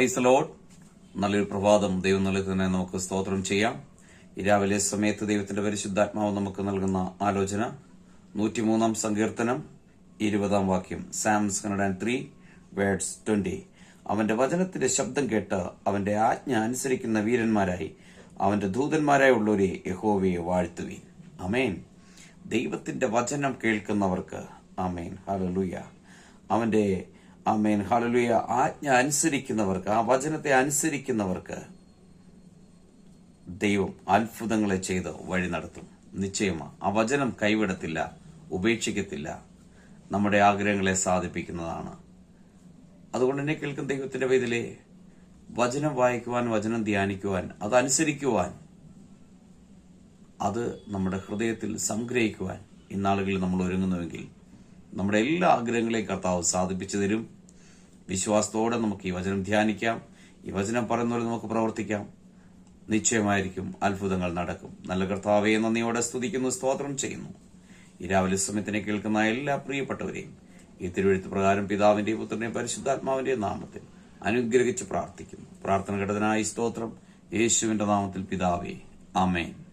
Praise the Lord. നല്ലൊരു പ്രഭാതം ദൈവം നൽകുന്നതിനെ നമുക്ക് സ്തോത്രം ചെയ്യാം. ഈ രാവിലെ സമയത്ത് ദൈവത്തിന്റെ പരിശുദ്ധാത്മാവ് നമുക്ക് നൽകുന്ന ആലോചന 103 സങ്കീർത്തനം 20 വാക്യം. Psalms 103 verse 20. അവന്റെ വചനത്തിന്റെ ശബ്ദം കേട്ട് അവന്റെ ആജ്ഞ അനുസരിക്കുന്ന വീരന്മാരായി അവന്റെ ദൂതന്മാരായി ഉള്ളവരെ യഹോവയെ വാഴ്ത്തുവീൻ. ആമേൻ. ദൈവത്തിന്റെ വചനം കേൾക്കുന്നവർക്ക് ആമേൻ ഹല്ലേലൂയ. അവന്റെ ആമേൻ ഹല്ലേലൂയ ആജ്ഞ അനുസരിക്കുന്നവർക്ക്, ആ വചനത്തെ അനുസരിക്കുന്നവർക്ക് ദൈവം അത്ഭുതങ്ങളെ ചെയ്ത് വഴി നടത്തും. നിശ്ചയമാ ആ വചനം കൈവിടത്തില്ല, ഉപേക്ഷിക്കത്തില്ല, നമ്മുടെ ആഗ്രഹങ്ങളെ സാധിപ്പിക്കുന്നതാണ്. അതുകൊണ്ട് എന്നെ കേൾക്കുന്ന ദൈവത്തിന്റെ വേദിയിലെ വചനം വായിക്കുവാൻ, വചനം ധ്യാനിക്കുവാൻ, അതനുസരിക്കുവാൻ, അത് നമ്മുടെ ഹൃദയത്തിൽ സംഗ്രഹിക്കുവാൻ ഇന്നാളുകളിൽ നമ്മൾ ഒരുങ്ങുന്നുവെങ്കിൽ നമ്മുടെ എല്ലാ ആഗ്രഹങ്ങളെയും കർത്താവ് സാധിപ്പിച്ചു തരും. വിശ്വാസത്തോടെ നമുക്ക് ഈ വചനം ധ്യാനിക്കാം, ഈ വചനം പറയുന്ന പോലെ നമുക്ക് പ്രവർത്തിക്കാം. നിശ്ചയമായിരിക്കും അത്ഭുതങ്ങൾ നടക്കും. നല്ല കർത്താവെ നന്ദിയോടെ സ്തുതിക്കുന്നു, സ്തോത്രം ചെയ്യുന്നു. ഈ രാവിലെ സമയത്തിനെ കേൾക്കുന്ന എല്ലാ പ്രിയപ്പെട്ടവരെയും ഈ തിരുവെഴുത്ത് പ്രകാരം പിതാവിന്റെയും പുത്രന്റെയും പരിശുദ്ധാത്മാവിന്റെയും നാമത്തിൽ അനുഗ്രഹിച്ച് പ്രാർത്ഥിക്കുന്നു. പ്രാർത്ഥന ഘടനായി സ്തോത്രം. യേശുവിന്റെ നാമത്തിൽ പിതാവേ, ആമേൻ.